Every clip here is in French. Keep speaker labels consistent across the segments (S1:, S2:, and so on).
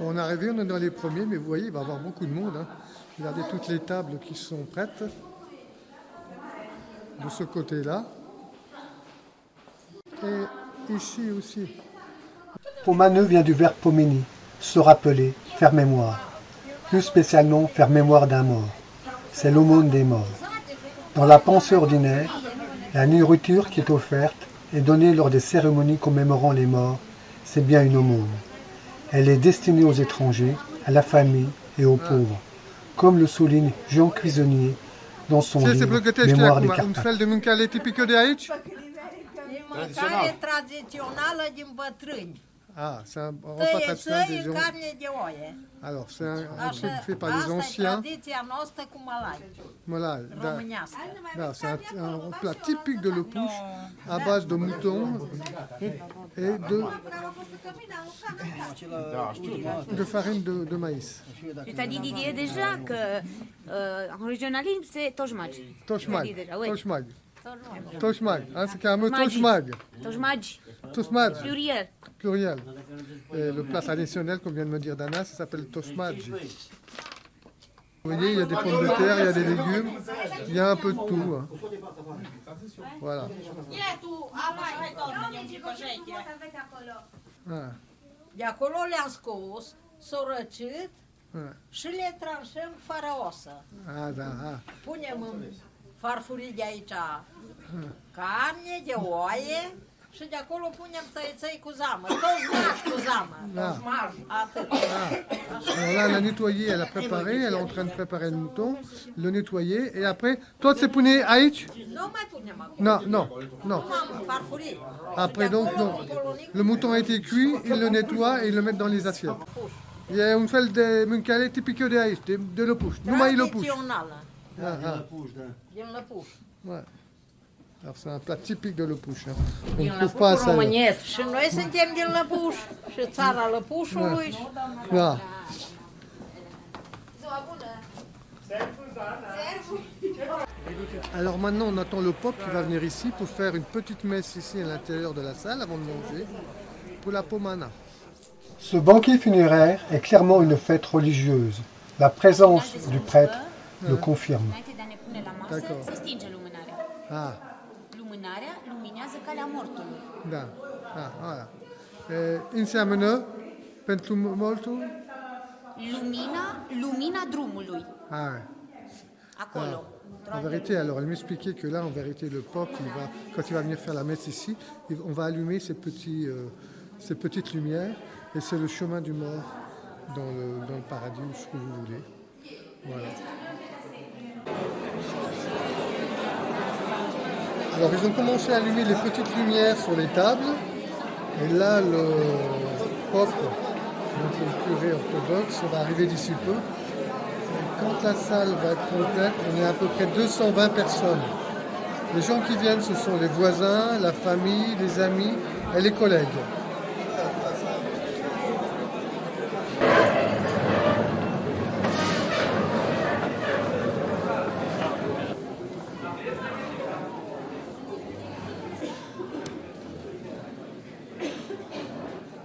S1: On est arrivé, on est dans les premiers, mais vous voyez, il va y avoir beaucoup de monde. Hein. Regardez toutes les tables qui sont prêtes de ce côté-là. Et ici aussi.
S2: Pomaneux vient du verbe pomeni, se rappeler, faire mémoire. Plus spécialement, faire mémoire d'un mort. C'est l'aumône des morts. Dans la pensée ordinaire, la nourriture qui est offerte et donnée lors des cérémonies commémorant les morts, c'est bien une aumône. Elle est destinée aux étrangers, à la famille et aux pauvres, comme le souligne Jean Cuisinier dans son livre Mémoire des Carpates.
S1: Un fel de mâncare tipică de aici?
S3: Mâncare tradițională din bătrâni.
S1: Ah, c'est un repas traditionnel des
S3: Tăieței în
S1: gens.
S3: carne de oie.
S1: Alors, c'est un truc fait par les
S3: Asta e
S1: anciens.
S3: tradiția noastră cu mălai,
S1: Voilà,
S3: românească.
S1: là, c'est un plat typique de l'Opouche à base de mouton et de farine de maïs.
S4: Tu t'as dit Didier déjà que en régionalisme c'est toșmag.
S1: Toșmag,
S4: Oui.
S1: toșmag, toșmag, hein, c'est carrément toșmag.
S4: Toșmag,
S1: Toșmag,
S4: pluriel.
S1: pluriel. Et le plat traditionnel, comme vient de me dire Dana, ça s'appelle toșmag. Vous voyez, il y a des pommes de terre, il y a des légumes, il y a un peu de tout. Hein. Voilà. Ah,
S3: De acolo le-am scos, s-au răcit
S1: ah,
S3: și le tranșăm fără osă.
S1: ah, da, ah.
S3: Punem în farfurii de aici carne de oie și de acolo punem tăiței cu zamă. Toșmaj cu zamă. Toșmaj, atât.
S1: Alors là, elle a nettoyé, elle a préparé, elle est en train de préparer le mouton, le nettoyer, et après, tot se pune aici?
S3: Nu mai punem acolo.
S1: Non, non, non.
S3: Punem în farfurii.
S1: Après, donc, non. Le mouton a été cuit, ils le nettoient et ils le mettent dans les assiettes. Il y a un fel de mâncare tipică de aici, de l'Opouche. Numai l'Opouche.
S3: Tradițională.
S1: Ah, ah.
S3: Din Lăpuș.
S1: Ouais. Alors c'est un plat typique de l'Opouche. Hein. On
S3: Din
S1: ne trouve pas
S3: Lăpuș
S1: ça.
S3: românesc. Și noi suntem din Lăpuș. Și țara Lăpușului.
S1: Voilà. Alors maintenant on attend le pop qui va venir ici pour faire une petite messe ici à l'intérieur de la salle avant de manger pour la pomana.
S2: Ce banquet funéraire est clairement une fête religieuse. La présence du prêtre le confirme.
S4: Înainte de a ne pune la masă,
S1: D'accord.
S4: se stinge lumânarea.
S1: Ah,
S4: Lumânarea luminează calea mortului.
S1: da. Ah, voilà. Înseamnă pentru mortul?
S4: Lumina drumului.
S1: Ah,
S4: Acolo.
S1: en vérité, alors elle m'expliquait que là, en vérité, le pop, quand il va venir faire la messe ici, on va allumer ces petites lumières et c'est le chemin du mort dans le paradis ou ce que vous voulez. Voilà. Alors ils ont commencé à allumer les petites lumières sur les tables et là le pop, donc le curé orthodoxe, va arriver d'ici peu. Et quand la salle va être complète, on est à peu près 220 personnes. Les gens qui viennent, ce sont les voisins, la famille, les amis et les collègues.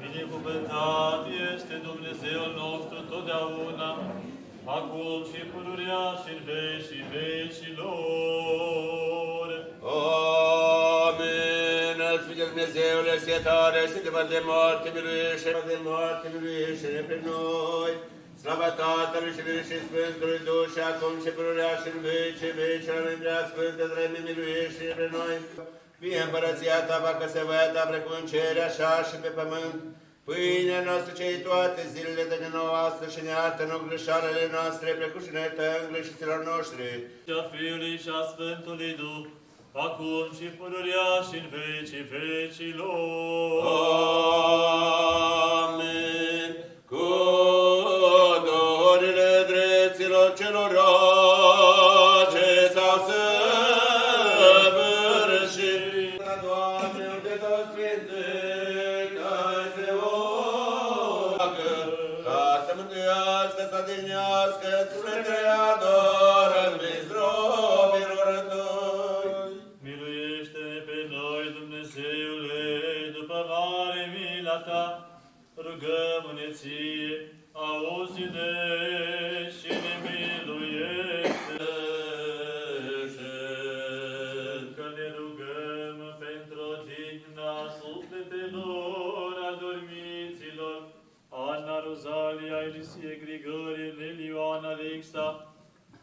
S5: Binecuvântat este Dumnezeul nostru totdeauna, acum și pururea și în vecii vecilor.
S6: Amin. Sfântul Dumnezeule, sietare, Sfântul de moarte, miluiește pe noi. Slava Tatălui și Fiului și Sfântului Duh și acum și pururea și în vecii vecilor. Amin. Prea Sfântă, Trăime, miluiește pe noi. Fie împărăția ta, facă-se voia ta, precum în cer, așa și pe pământ. Pâinea noastră cei toate zilele de nouă astăzi și ne iartă nouă greșalele noastre, precum și ne iertăm greșiților noștri.
S5: Și a Fiului și a Sfântului Duh, acum și pururea și în vecii vecilor.
S6: Amin. Cu dorile dreptilor celor ce s-au săvârșit. Doamne, unde toți sfinții, să o ca să mântuiască, să adinească, să ne creadoră în mizdrobilor tăi.
S5: Miluiește-ne pe noi, Dumnezeule, după mare mila ta, rugăm-ne ție, Cine și ne miluiește. Că ne rugăm pentru odihna sufletelor adormiților, Anna Rosalia, Elisie Grigorie, Lilioana Alexa,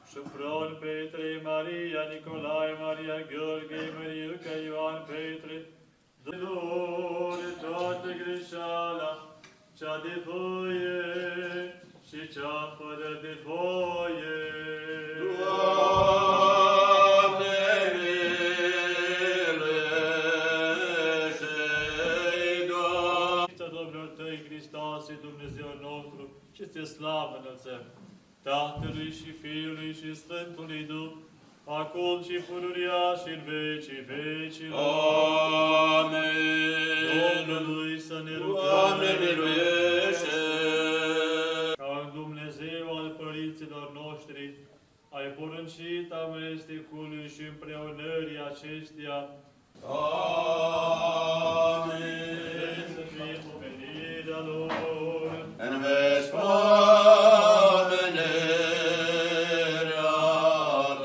S5: Șufron Petre, Maria Nicolae, Maria Gheorghe, Măriuca Ioan Petre, Dumnezeu toată greșeala, cea de voie și cea fără de voie.
S6: Doamne, miluiește-i, Doamne.
S5: Domnul Tăi, Hristoase, Dumnezeu nostru, și Ți-e slavă înălțăm, Tatălui și Fiului și Sfântului Duh, acum și pururia și în vecii vecilor.
S6: Amin.
S5: Domnului să ne rugăm.
S6: Doamne, miluiește!
S5: Ca Dumnezeu al părinților noștri, ai poruncit amestecului și împreunării acestea.
S6: Amin.
S5: Să fie pomenirea lor.
S6: În veci pomenirea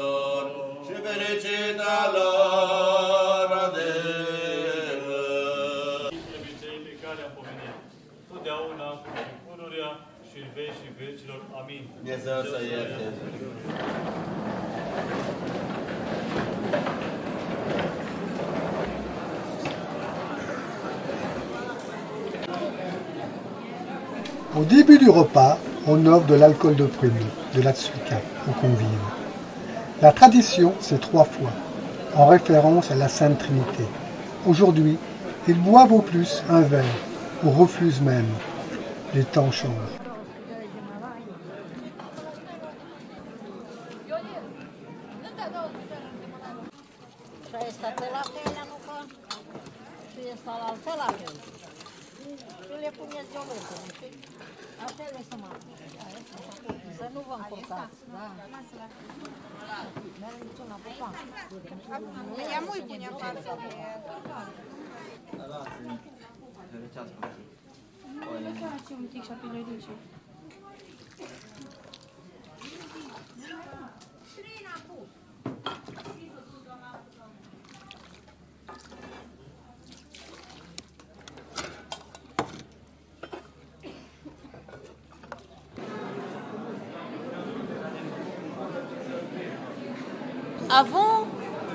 S6: lor și fericita lor adevă.
S5: Slăvicei pe care am pomenit, totdeauna cu pururea și în vecii vecilor. Amin.
S6: Dumnezeu să ierte.
S2: Au début du repas, on offre de l'alcool de prune, de la tsouka, aux convives. La tradition, c'est 3 fois, en référence à la Sainte Trinité. Aujourd'hui, ils boivent au plus un verre, ou refusent même. Les temps changent.
S3: Și ăsta te la fel, nu că? Și ăsta la altă la fel. Și le puneți deodată, nu știi? Așa le să mă. Să nu vă încurcați, da? Merg niciuna pe pan.
S7: Я мой буня față.
S4: un pic și apoi le duce. Avant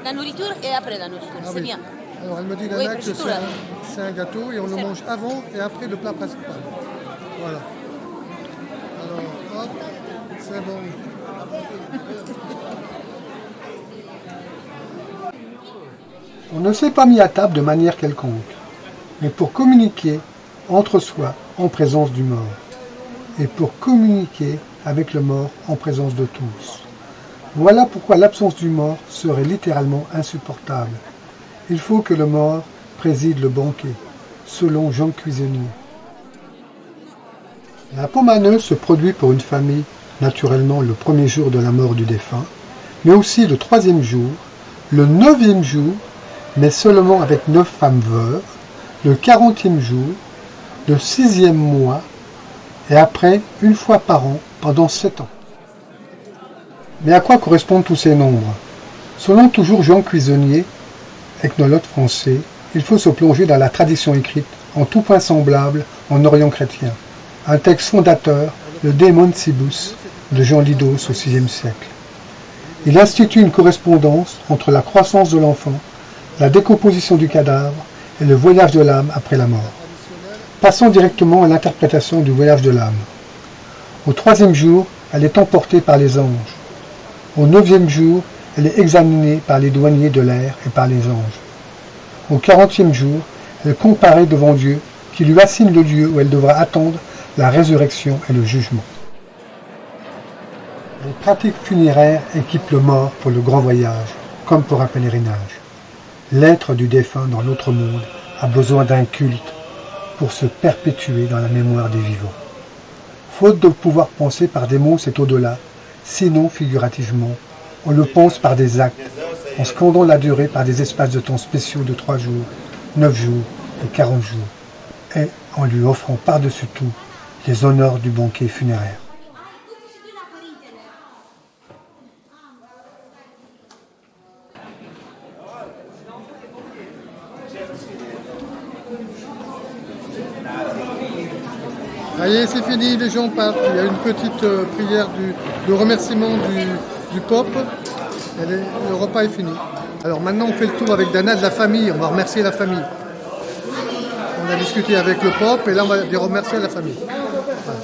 S4: la nourriture et après la nourriture,
S1: Ah
S4: c'est
S1: oui.
S4: bien.
S1: Alors elle me dit
S4: Oui,
S1: Nana que
S4: prosciutto, là.
S1: c'est un gâteau et on le
S4: C'est-
S1: mange avant et après le plat principal. Voilà. Alors hop, c'est bon.
S2: On ne s'est pas mis à table de manière quelconque, mais pour communiquer entre soi en présence du mort, et pour communiquer avec le mort en présence de tous. Voilà pourquoi l'absence du mort serait littéralement insupportable. Il faut que le mort préside le banquet, selon Jean Cuisinier. La pomaneuse se produit pour une famille, naturellement le premier jour de la mort du défunt, mais aussi le 3e jour, le 9e jour, mais seulement avec 9 femmes veuves, le 40e jour, le 6e mois, et après une fois par an pendant 7 ans. Mais à quoi correspondent tous ces nombres? Selon toujours Jean Cuisinier, ethnologue français, il faut se plonger dans la tradition écrite, en tout point semblable en Orient chrétien. Un texte fondateur, le De Montibus, de Jean Lidos au VIe siècle. Il institue une correspondance entre la croissance de l'enfant, la décomposition du cadavre et le voyage de l'âme après la mort. Passons directement à l'interprétation du voyage de l'âme. Au 3e jour, elle est emportée par les anges. Au 9e jour, elle est examinée par les douaniers de l'air et par les anges. Au 40e jour, elle comparaît devant Dieu, qui lui assigne le lieu où elle devra attendre la résurrection et le jugement. Les pratiques funéraires équipent le mort pour le grand voyage, comme pour un pèlerinage. L'être du défunt dans l'autre monde a besoin d'un culte pour se perpétuer dans la mémoire des vivants. Faute de pouvoir penser par des mots cet au-delà, sinon figurativement, on le pense par des actes, en scandant la durée par des espaces de temps spéciaux de 3 jours, 9 jours et 40 jours, et en lui offrant par-dessus tout les honneurs du banquet funéraire.
S1: Allez, c'est fini, les gens partent. Il y a une petite prière de remerciement du pape. Le repas est fini. Alors maintenant, on fait le tour avec Dana de la famille. On va remercier la famille. On a discuté avec le pape et là, on va remercier la famille. Voilà.